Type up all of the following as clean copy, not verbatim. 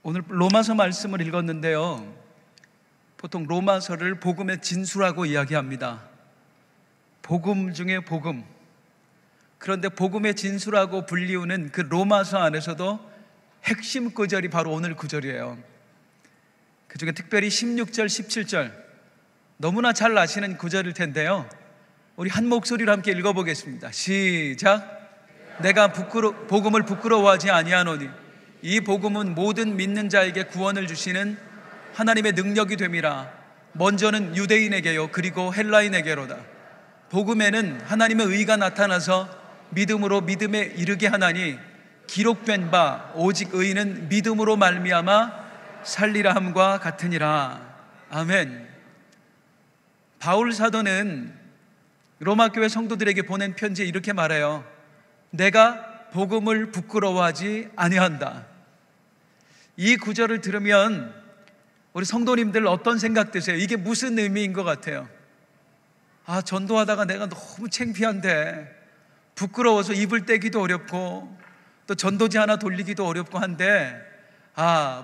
오늘 로마서 말씀을 읽었는데요, 보통 로마서를 복음의 진수라고 이야기합니다. 복음 중에 복음. 그런데 복음의 진수라고 불리우는 그 로마서 안에서도 핵심 구절이 바로 오늘 구절이에요. 그 중에 특별히 16절, 17절 너무나 잘 아시는 구절일 텐데요, 우리 한 목소리로 함께 읽어보겠습니다. 시작. 내가 복음을 부끄러워하지 아니하노니 이 복음은 모든 믿는 자에게 구원을 주시는 하나님의 능력이 됨이라. 먼저는 유대인에게요 그리고 헬라인에게로다. 복음에는 하나님의 의가 나타나서 믿음으로 믿음에 이르게 하나니 기록된 바 오직 의인은 믿음으로 말미암아 살리라 함과 같으니라. 아멘. 바울 사도는 로마 교회 성도들에게 보낸 편지에 이렇게 말해요. 내가 복음을 부끄러워하지 아니한다. 이 구절을 들으면 우리 성도님들 어떤 생각 드세요? 이게 무슨 의미인 것 같아요? 전도하다가 내가 너무 창피한데, 부끄러워서 입을 떼기도 어렵고 또 전도지 하나 돌리기도 어렵고 한데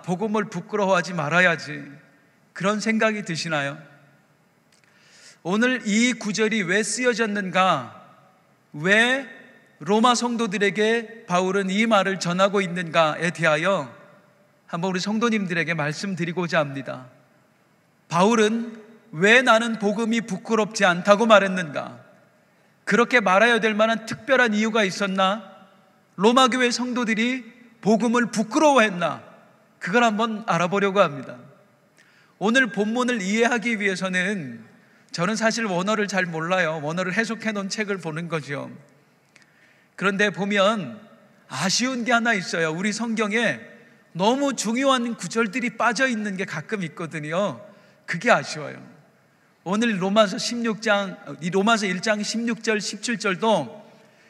복음을 부끄러워하지 말아야지, 그런 생각이 드시나요? 오늘 이 구절이 왜 쓰여졌는가, 왜 로마 성도들에게 바울은 이 말을 전하고 있는가에 대하여 한번 우리 성도님들에게 말씀드리고자 합니다. 바울은 왜 나는 복음이 부끄럽지 않다고 말했는가? 그렇게 말해야 될 만한 특별한 이유가 있었나? 로마 교회 성도들이 복음을 부끄러워했나? 그걸 한번 알아보려고 합니다. 오늘 본문을 이해하기 위해서는, 저는 사실 원어를 잘 몰라요. 원어를 해석해 놓은 책을 보는 거죠. 그런데 보면 아쉬운 게 하나 있어요. 우리 성경에 너무 중요한 구절들이 빠져 있는 게 가끔 있거든요. 그게 아쉬워요. 오늘 로마서 1장 16절 17절도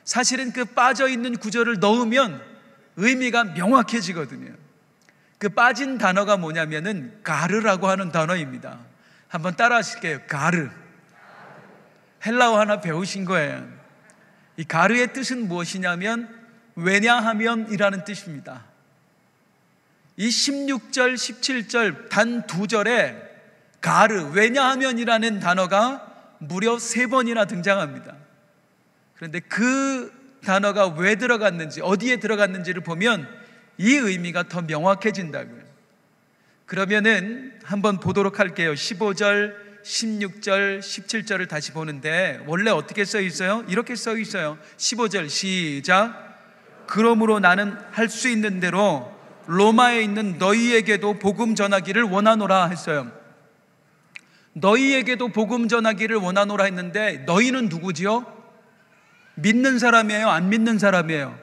사실은 그 빠져 있는 구절을 넣으면 의미가 명확해지거든요. 그 빠진 단어가 뭐냐면은 가르라고 하는 단어입니다. 한번 따라 하실게요. 가르. 헬라어 하나 배우신 거예요. 이 가르의 뜻은 무엇이냐면 왜냐하면 이라는 뜻입니다. 이 16절 17절 단 두 절에 가르, 왜냐하면 이라는 단어가 무려 3번이나 등장합니다. 그런데 그 단어가 왜 들어갔는지, 어디에 들어갔는지를 보면 이 의미가 더 명확해진다고요. 그러면은 한번 보도록 할게요. 15절 16절, 17절을 다시 보는데 원래 어떻게 써 있어요? 이렇게 써 있어요. 15절 시작. 그러므로 나는 할 수 있는 대로 로마에 있는 너희에게도 복음 전하기를 원하노라 했어요. 너희에게도 복음 전하기를 원하노라 했는데 너희는 누구지요? 믿는 사람이에요? 안 믿는 사람이에요?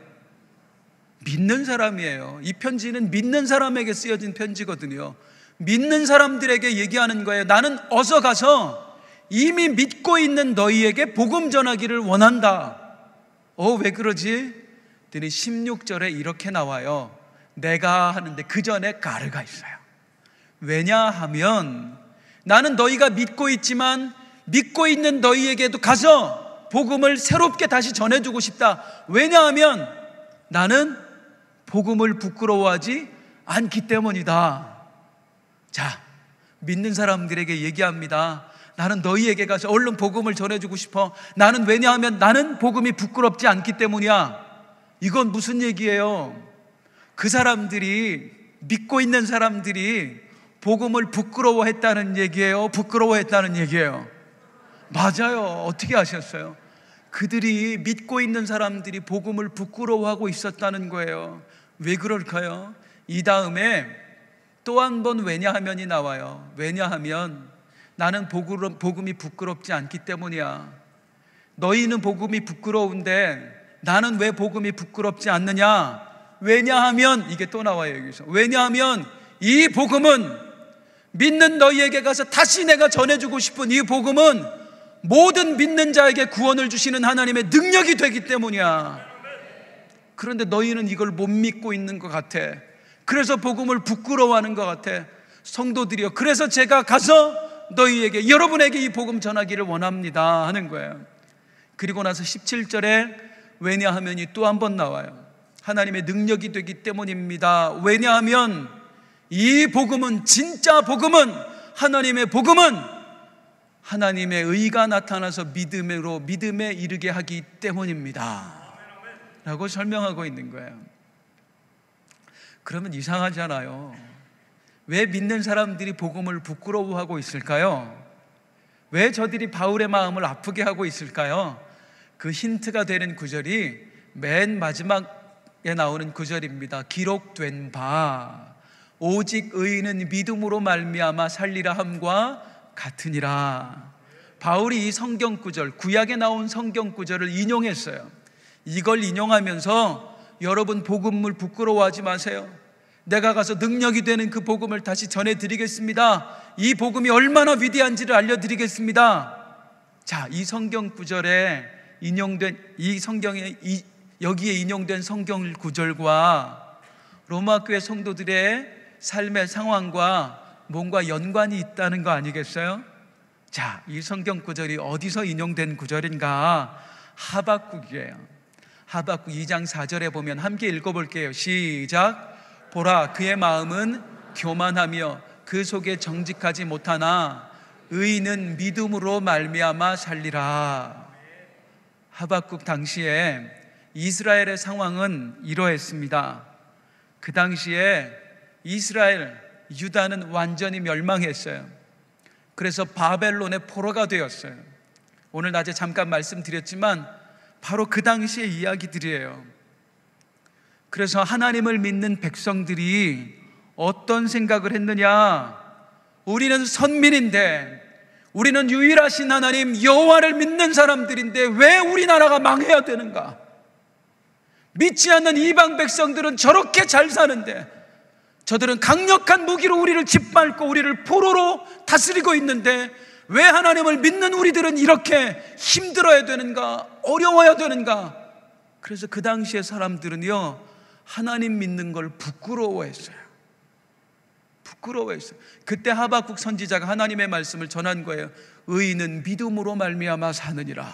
믿는 사람이에요. 이 편지는 믿는 사람에게 쓰여진 편지거든요. 믿는 사람들에게 얘기하는 거예요. 나는 어서 가서 이미 믿고 있는 너희에게 복음 전하기를 원한다. 왜 그러지? 그랬더니 16절에 이렇게 나와요. 내가 하는데 그 전에 가르가 있어요. 왜냐하면 나는 너희가 믿고 있지만 믿고 있는 너희에게도 가서 복음을 새롭게 다시 전해주고 싶다. 왜냐하면 나는 복음을 부끄러워하지 않기 때문이다. 자, 믿는 사람들에게 얘기합니다. 나는 너희에게 가서 얼른 복음을 전해주고 싶어. 나는 왜냐하면 나는 복음이 부끄럽지 않기 때문이야. 이건 무슨 얘기예요? 그 사람들이, 믿고 있는 사람들이 복음을 부끄러워했다는 얘기예요? 부끄러워했다는 얘기예요? 맞아요. 어떻게 아셨어요? 그들이, 믿고 있는 사람들이 복음을 부끄러워하고 있었다는 거예요. 왜 그럴까요? 이 다음에 또 한 번 왜냐하면이 나와요. 왜냐하면 나는 복음이 부끄럽지 않기 때문이야. 너희는 복음이 부끄러운데 나는 왜 복음이 부끄럽지 않느냐? 왜냐하면, 이게 또 나와요 여기서. 왜냐하면 이 복음은, 믿는 너희에게 가서 다시 내가 전해주고 싶은 이 복음은 모든 믿는 자에게 구원을 주시는 하나님의 능력이 되기 때문이야. 그런데 너희는 이걸 못 믿고 있는 것 같아. 그래서 복음을 부끄러워하는 것 같아. 성도들이여, 그래서 제가 가서 너희에게, 여러분에게 이 복음 전하기를 원합니다 하는 거예요. 그리고 나서 17절에 왜냐하면이 또 한 번 나와요. 하나님의 능력이 되기 때문입니다. 왜냐하면 이 복음은, 진짜 복음은, 하나님의 복음은 하나님의 의가 나타나서 믿음으로 믿음에 이르게 하기 때문입니다 라고 설명하고 있는 거예요. 그러면 이상하잖아요. 왜 믿는 사람들이 복음을 부끄러워하고 있을까요? 왜 저들이 바울의 마음을 아프게 하고 있을까요? 그 힌트가 되는 구절이 맨 마지막에 나오는 구절입니다. 기록된 바 오직 의인은 믿음으로 말미암아 살리라 함과 같으니라. 바울이 이 성경 구절, 구약에 나온 성경 구절을 인용했어요. 이걸 인용하면서 여러분 복음을 부끄러워하지 마세요. 내가 가서 능력이 되는 그 복음을 다시 전해드리겠습니다. 이 복음이 얼마나 위대한지를 알려드리겠습니다. 자, 이 성경 구절에 인용된 여기에 인용된 성경 구절과 로마 교회 성도들의 삶의 상황과 뭔가 연관이 있다는 거 아니겠어요? 자, 이 성경 구절이 어디서 인용된 구절인가? 하박국이에요. 하박국 2장 4절에 보면 함께 읽어볼게요. 시작. 보라, 그의 마음은 교만하며 그 속에 정직하지 못하나 의인은 믿음으로 말미암아 살리라. 하박국 당시에 이스라엘의 상황은 이러했습니다. 그 당시에 이스라엘, 유다는 완전히 멸망했어요. 그래서 바벨론의 포로가 되었어요. 오늘 낮에 잠깐 말씀드렸지만 바로 그 당시의 이야기들이에요. 그래서 하나님을 믿는 백성들이 어떤 생각을 했느냐? 우리는 선민인데, 우리는 유일하신 하나님 여호와를 믿는 사람들인데 왜 우리나라가 망해야 되는가? 믿지 않는 이방 백성들은 저렇게 잘 사는데, 저들은 강력한 무기로 우리를 짓밟고 우리를 포로로 다스리고 있는데 왜 하나님을 믿는 우리들은 이렇게 힘들어야 되는가? 어려워야 되는가? 그래서 그 당시의 사람들은요, 하나님 믿는 걸 부끄러워했어요. 그때 하박국 선지자가 하나님의 말씀을 전한 거예요. 의인은 믿음으로 말미암아 사느니라.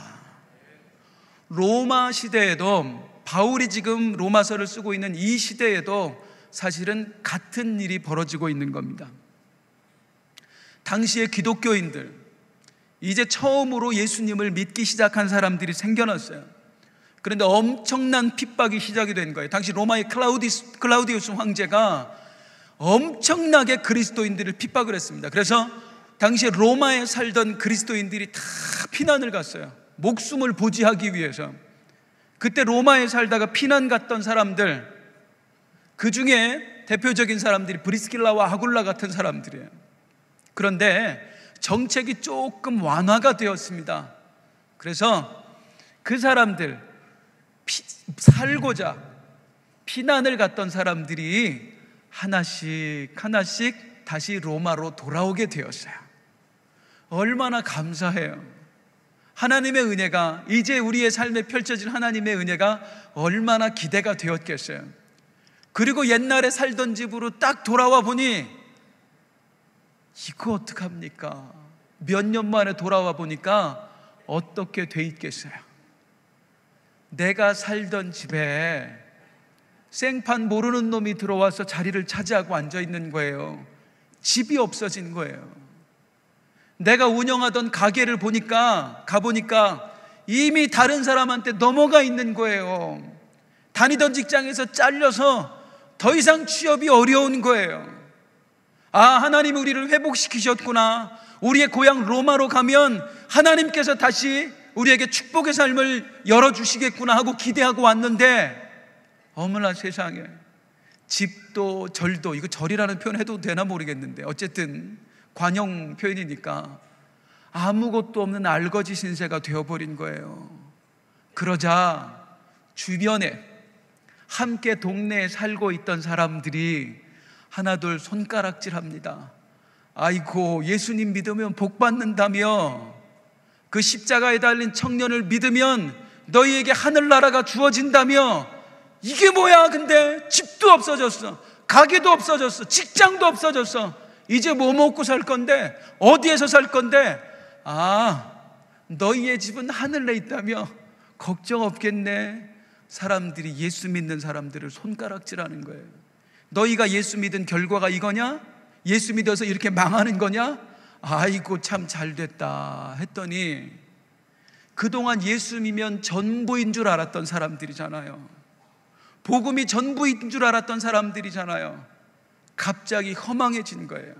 로마 시대에도, 바울이 지금 로마서를 쓰고 있는 이 시대에도 사실은 같은 일이 벌어지고 있는 겁니다. 당시의 기독교인들, 이제 처음으로 예수님을 믿기 시작한 사람들이 생겨났어요. 그런데 엄청난 핍박이 시작이 된 거예요. 당시 로마의 클라우디우스 황제가 엄청나게 그리스도인들을 핍박을 했습니다. 그래서 당시에 로마에 살던 그리스도인들이 다 피난을 갔어요. 목숨을 보지하기 위해서. 그때 로마에 살다가 피난 갔던 사람들, 그 중에 대표적인 사람들이 브리스길라와 아굴라 같은 사람들이에요. 그런데 정책이 조금 완화가 되었습니다. 그래서 그 사람들, 살고자 피난을 갔던 사람들이 하나씩 다시 로마로 돌아오게 되었어요. 얼마나 감사해요. 하나님의 은혜가, 이제 우리의 삶에 펼쳐질 하나님의 은혜가 얼마나 기대가 되었겠어요. 그리고 옛날에 살던 집으로 딱 돌아와 보니 이거 어떡합니까? 몇 년 만에 돌아와 보니까 어떻게 돼 있겠어요? 내가 살던 집에 생판 모르는 놈이 들어와서 자리를 차지하고 앉아 있는 거예요. 집이 없어진 거예요. 내가 운영하던 가게를 가보니까 이미 다른 사람한테 넘어가 있는 거예요. 다니던 직장에서 잘려서 더 이상 취업이 어려운 거예요. 아, 하나님이 우리를 회복시키셨구나. 우리의 고향 로마로 가면 하나님께서 다시 우리에게 축복의 삶을 열어주시겠구나 하고 기대하고 왔는데, 어머나 세상에, 집도 절도, 이거 절이라는 표현 해도 되나 모르겠는데 어쨌든 관용 표현이니까 아무것도 없는 알거지 신세가 되어버린 거예요. 그러자 주변에 함께 동네에 살고 있던 사람들이 하나둘 손가락질합니다. 아이고, 예수님 믿으면 복 받는다며, 그 십자가에 달린 청년을 믿으면 너희에게 하늘나라가 주어진다며, 이게 뭐야? 근데 집도 없어졌어, 가게도 없어졌어, 직장도 없어졌어. 이제 뭐 먹고 살 건데? 어디에서 살 건데? 아, 너희의 집은 하늘에 있다며 걱정 없겠네. 사람들이, 예수 믿는 사람들을 손가락질하는 거예요. 너희가 예수 믿은 결과가 이거냐? 예수 믿어서 이렇게 망하는 거냐? 아이고 참 잘됐다 했더니 그동안 예수 믿으면 전부인 줄 알았던 사람들이잖아요. 복음이 전부인 줄 알았던 사람들이잖아요. 갑자기 허망해진 거예요.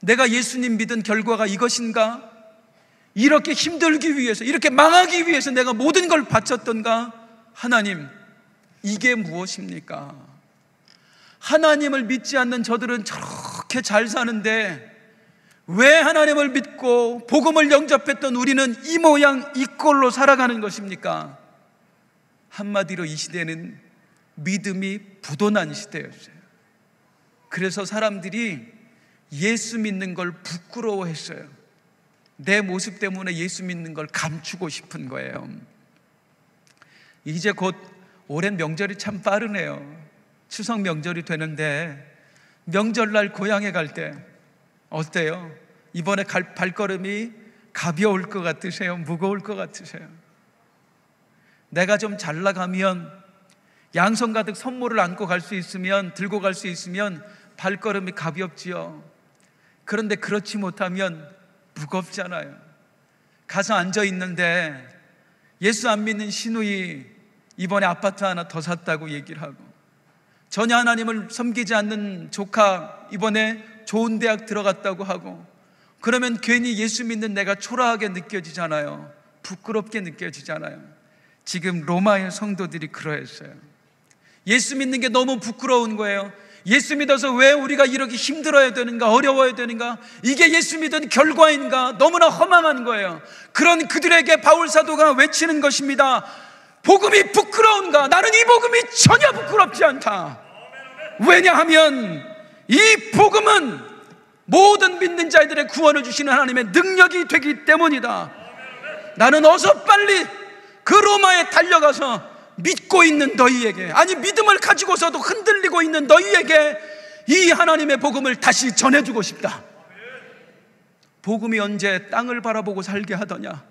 내가 예수님 믿은 결과가 이것인가? 이렇게 힘들기 위해서, 이렇게 망하기 위해서 내가 모든 걸 바쳤던가? 하나님, 이게 무엇입니까? 하나님을 믿지 않는 저들은 저렇게 잘 사는데 왜 하나님을 믿고 복음을 영접했던 우리는 이 모양 이 꼴로 살아가는 것입니까? 한마디로 이 시대는 믿음이 부도난 시대였어요. 그래서 사람들이 예수 믿는 걸 부끄러워했어요. 내 모습 때문에 예수 믿는 걸 감추고 싶은 거예요. 이제 곧 올해 명절이 참 빠르네요. 추석 명절이 되는데 명절날 고향에 갈 때 어때요? 이번에 발걸음이 가벼울 것 같으세요? 무거울 것 같으세요? 내가 좀 잘 나가면 양손 가득 선물을 안고 갈 수 있으면, 들고 갈 수 있으면 발걸음이 가볍지요. 그런데 그렇지 못하면 무겁잖아요. 가서 앉아 있는데 예수 안 믿는 시누이 이번에 아파트 하나 더 샀다고 얘기를 하고, 전혀 하나님을 섬기지 않는 조카 이번에 좋은 대학 들어갔다고 하고, 그러면 괜히 예수 믿는 내가 초라하게 느껴지잖아요. 부끄럽게 느껴지잖아요. 지금 로마의 성도들이 그러했어요. 예수 믿는 게 너무 부끄러운 거예요. 예수 믿어서 왜 우리가 이렇게 힘들어야 되는가, 어려워야 되는가, 이게 예수 믿은 결과인가, 너무나 허망한 거예요. 그런 그들에게 바울 사도가 외치는 것입니다. 복음이 부끄러운가? 나는 이 복음이 전혀 부끄럽지 않다. 왜냐하면 이 복음은 모든 믿는 자들의 구원을 주시는 하나님의 능력이 되기 때문이다. 나는 어서 빨리 그 로마에 달려가서 믿고 있는 너희에게, 아니 믿음을 가지고서도 흔들리고 있는 너희에게 이 하나님의 복음을 다시 전해주고 싶다. 복음이 언제 땅을 바라보고 살게 하더냐?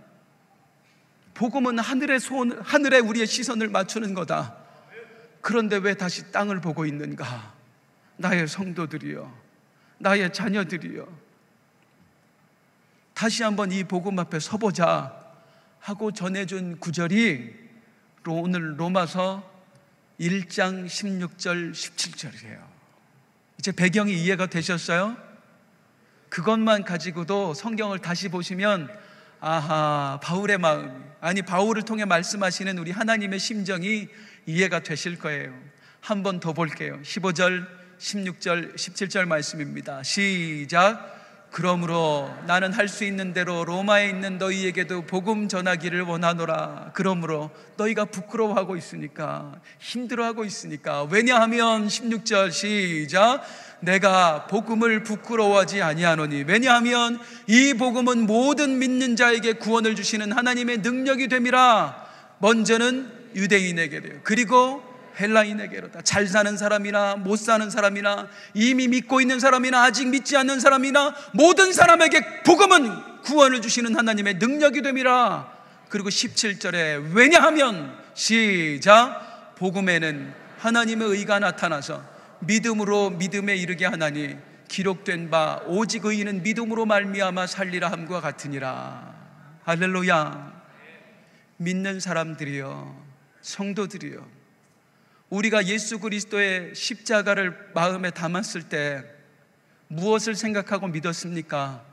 복음은 하늘에 우리의 시선을 맞추는 거다. 그런데 왜 다시 땅을 보고 있는가? 나의 성도들이여, 나의 자녀들이여, 다시 한번 이 복음 앞에 서보자 하고 전해준 구절이 오늘 로마서 1장 16절 17절이에요 이제 배경이 이해가 되셨어요? 그것만 가지고도 성경을 다시 보시면 아하, 바울의 마음, 아니 바울을 통해 말씀하시는 우리 하나님의 심정이 이해가 되실 거예요. 한 번 더 볼게요. 15절, 16절, 17절 말씀입니다. 시작. 그러므로 나는 할 수 있는 대로 로마에 있는 너희에게도 복음 전하기를 원하노라. 그러므로 너희가 부끄러워하고 있으니까, 힘들어하고 있으니까. 왜냐하면 16절 시작. 내가 복음을 부끄러워하지 아니하노니. 왜냐하면 이 복음은 모든 믿는 자에게 구원을 주시는 하나님의 능력이 됨이라. 먼저는 유대인에게로요, 그리고 헬라인에게로다. 잘 사는 사람이나 못 사는 사람이나 이미 믿고 있는 사람이나 아직 믿지 않는 사람이나 모든 사람에게 복음은 구원을 주시는 하나님의 능력이 됨이라. 그리고 17절에 왜냐하면 시작. 복음에는 하나님의 의가 나타나서 믿음으로 믿음에 이르게 하나니 기록된 바 오직 의인은 믿음으로 말미암아 살리라 함과 같으니라. 할렐루야. 믿는 사람들이여, 성도들이여, 우리가 예수 그리스도의 십자가를 마음에 담았을 때 무엇을 생각하고 믿었습니까?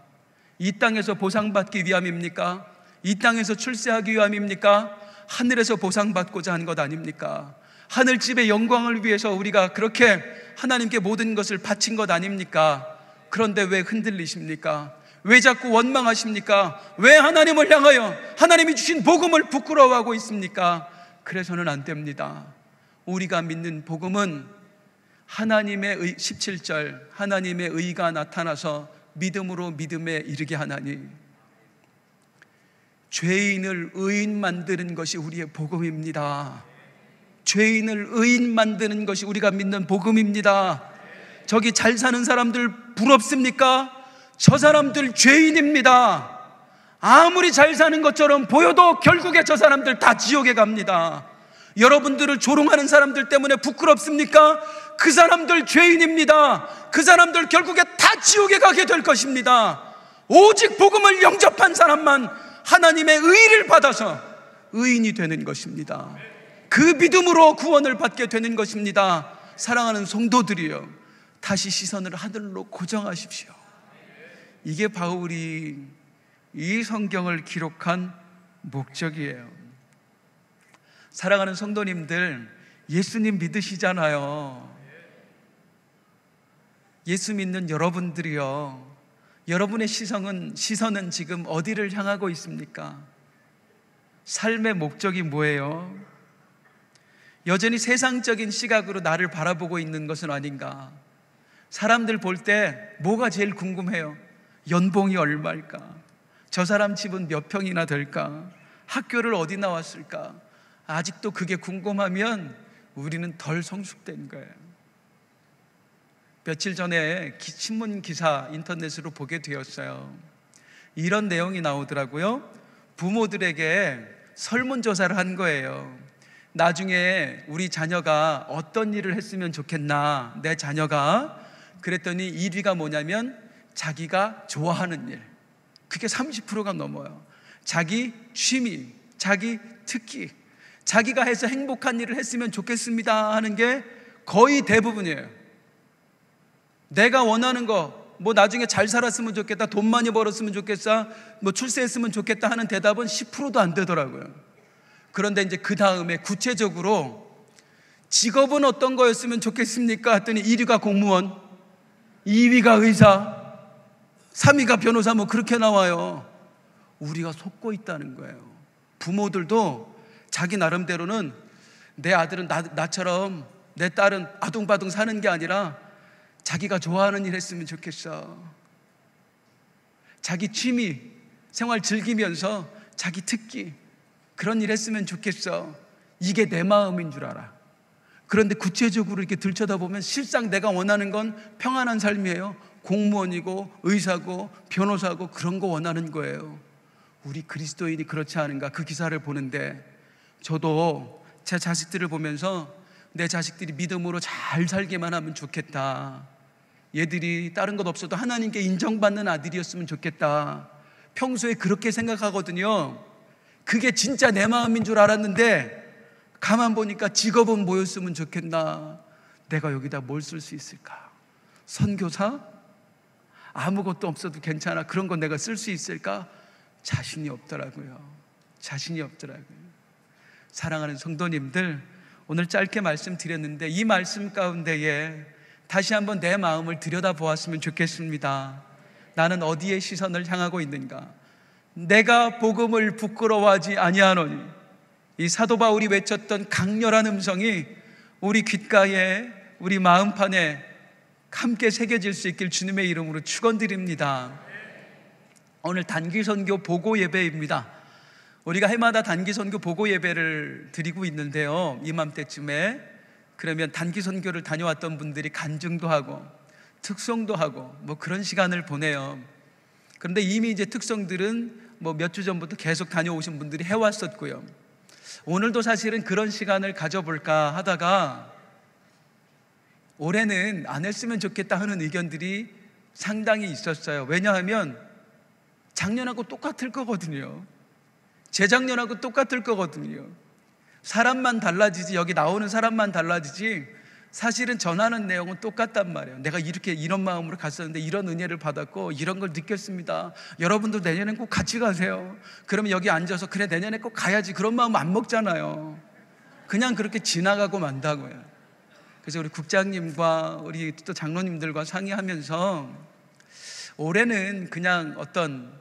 이 땅에서 보상받기 위함입니까? 이 땅에서 출세하기 위함입니까? 하늘에서 보상받고자 한 것 아닙니까? 하늘집의 영광을 위해서 우리가 그렇게 하나님께 모든 것을 바친 것 아닙니까? 그런데 왜 흔들리십니까? 왜 자꾸 원망하십니까? 왜 하나님을 향하여 하나님이 주신 복음을 부끄러워하고 있습니까? 그래서는 안 됩니다. 우리가 믿는 복음은 하나님의 17절 하나님의 의가 나타나서 믿음으로 믿음에 이르게 하나니, 죄인을 의인 만드는 것이 우리의 복음입니다. 죄인을 의인 만드는 것이 우리가 믿는 복음입니다. 저기 잘 사는 사람들 부럽습니까? 저 사람들 죄인입니다. 아무리 잘 사는 것처럼 보여도 결국에 저 사람들 다 지옥에 갑니다. 여러분들을 조롱하는 사람들 때문에 부끄럽습니까? 그 사람들 죄인입니다. 그 사람들 결국에 다 지옥에 가게 될 것입니다. 오직 복음을 영접한 사람만 하나님의 의를 받아서 의인이 되는 것입니다. 그 믿음으로 구원을 받게 되는 것입니다. 사랑하는 성도들이여, 다시 시선을 하늘로 고정하십시오. 이게 바울이 이 성경을 기록한 목적이에요. 사랑하는 성도님들, 예수님 믿으시잖아요. 예수 믿는 여러분들이요, 여러분의 시선은 지금 어디를 향하고 있습니까? 삶의 목적이 뭐예요? 여전히 세상적인 시각으로 나를 바라보고 있는 것은 아닌가? 사람들 볼 때 뭐가 제일 궁금해요? 연봉이 얼마일까? 저 사람 집은 몇 평이나 될까? 학교를 어디 나왔을까? 아직도 그게 궁금하면 우리는 덜 성숙된 거예요. 며칠 전에 신문 기사 인터넷으로 보게 되었어요. 이런 내용이 나오더라고요. 부모들에게 설문조사를 한 거예요. 나중에 우리 자녀가 어떤 일을 했으면 좋겠나, 내 자녀가. 그랬더니 1위가 뭐냐면 자기가 좋아하는 일. 그게 30%가 넘어요. 자기 취미, 자기 특기, 자기가 해서 행복한 일을 했으면 좋겠습니다 하는 게 거의 대부분이에요. 내가 원하는 거, 뭐 나중에 잘 살았으면 좋겠다, 돈 많이 벌었으면 좋겠다, 뭐 출세했으면 좋겠다 하는 대답은 10%도 안 되더라고요. 그런데 이제 그 다음에 구체적으로 직업은 어떤 거였으면 좋겠습니까? 했더니 1위가 공무원, 2위가 의사, 3위가 변호사, 뭐 그렇게 나와요. 우리가 속고 있다는 거예요. 부모들도 자기 나름대로는 내 아들은 나처럼, 내 딸은 아둥바둥 사는 게 아니라 자기가 좋아하는 일 했으면 좋겠어. 자기 취미 생활 즐기면서 자기 특기, 그런 일 했으면 좋겠어. 이게 내 마음인 줄 알아. 그런데 구체적으로 이렇게 들여다보면 실상 내가 원하는 건 평안한 삶이에요. 공무원이고 의사고 변호사고 그런 거 원하는 거예요. 우리 그리스도인이 그렇지 않은가? 그 기사를 보는데 저도 제 자식들을 보면서 내 자식들이 믿음으로 잘 살게만 하면 좋겠다. 얘들이 다른 것 없어도 하나님께 인정받는 아들이었으면 좋겠다. 평소에 그렇게 생각하거든요. 그게 진짜 내 마음인 줄 알았는데 가만 보니까 직업은 뭐였으면 좋겠나? 내가 여기다 뭘 쓸 수 있을까? 선교사? 아무것도 없어도 괜찮아. 그런 건 내가 쓸 수 있을까? 자신이 없더라고요. 자신이 없더라고요. 사랑하는 성도님들, 오늘 짧게 말씀드렸는데 이 말씀 가운데에 다시 한번 내 마음을 들여다보았으면 좋겠습니다. 나는 어디에 시선을 향하고 있는가? 내가 복음을 부끄러워하지 아니하노니, 이 사도 바울이 외쳤던 강렬한 음성이 우리 귓가에, 우리 마음판에 함께 새겨질 수 있길 주님의 이름으로 축원드립니다. 오늘 단기선교 보고 예배입니다. 우리가 해마다 단기선교 보고 예배를 드리고 있는데요, 이맘때쯤에 그러면 단기선교를 다녀왔던 분들이 간증도 하고 특송도 하고 뭐 그런 시간을 보내요. 그런데 이미 이제 특성들은 뭐 몇 주 전부터 계속 다녀오신 분들이 해왔었고요. 오늘도 사실은 그런 시간을 가져볼까 하다가 올해는 안 했으면 좋겠다 하는 의견들이 상당히 있었어요. 왜냐하면 작년하고 똑같을 거거든요. 재작년하고 똑같을 거거든요. 사람만 달라지지, 여기 나오는 사람만 달라지지 사실은 전하는 내용은 똑같단 말이에요. 내가 이렇게 이런 마음으로 갔었는데 이런 은혜를 받았고 이런 걸 느꼈습니다. 여러분도 내년엔 꼭 같이 가세요. 그러면 여기 앉아서 그래 내년에 꼭 가야지, 그런 마음 안 먹잖아요. 그냥 그렇게 지나가고 만다고요. 그래서 우리 국장님과 우리 또 장로님들과 상의하면서 올해는 그냥 어떤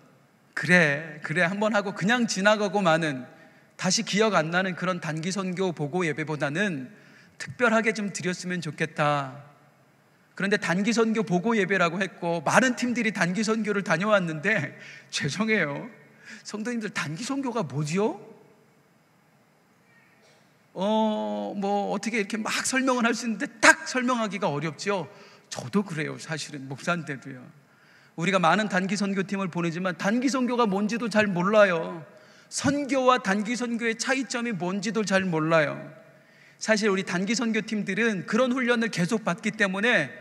그래 한번 하고 그냥 지나가고 마는, 다시 기억 안 나는 그런 단기 선교 보고 예배보다는 특별하게 좀 드렸으면 좋겠다. 그런데 단기 선교 보고 예배라고 했고 많은 팀들이 단기 선교를 다녀왔는데 죄송해요, 성도님들 단기 선교가 뭐지요? 뭐 어떻게 이렇게 막 설명을 할 수 있는데 딱 설명하기가 어렵죠. 저도 그래요. 사실은 목사인데도요. 우리가 많은 단기 선교팀을 보내지만 단기 선교가 뭔지도 잘 몰라요. 선교와 단기 선교의 차이점이 뭔지도 잘 몰라요. 사실 우리 단기 선교팀들은 그런 훈련을 계속 받기 때문에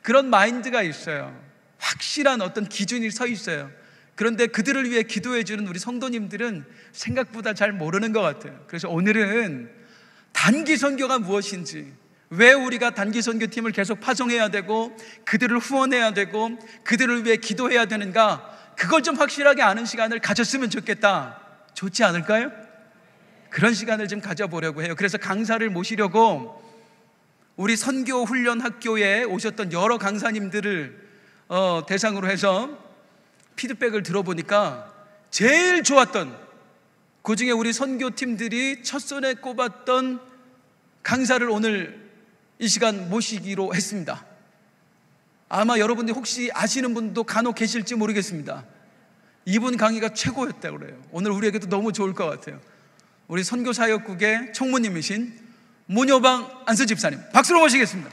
그런 마인드가 있어요. 확실한 어떤 기준이 서 있어요. 그런데 그들을 위해 기도해 주는 우리 성도님들은 생각보다 잘 모르는 것 같아요. 그래서 오늘은 단기 선교가 무엇인지, 왜 우리가 단기 선교팀을 계속 파송해야 되고 그들을 후원해야 되고 그들을 위해 기도해야 되는가, 그걸 좀 확실하게 아는 시간을 가졌으면 좋겠다. 좋지 않을까요? 그런 시간을 좀 가져보려고 해요. 그래서 강사를 모시려고 우리 선교 훈련 학교에 오셨던 여러 강사님들을 대상으로 해서 피드백을 들어보니까 제일 좋았던, 그중에 우리 선교팀들이 첫손에 꼽았던 강사를 오늘 이 시간 모시기로 했습니다. 아마 여러분들이 혹시 아시는 분도 간혹 계실지 모르겠습니다. 이분 강의가 최고였다고 그래요. 오늘 우리에게도 너무 좋을 것 같아요. 우리 선교사역국의 총무님이신 문효방 안수 집사님, 박수로 모시겠습니다.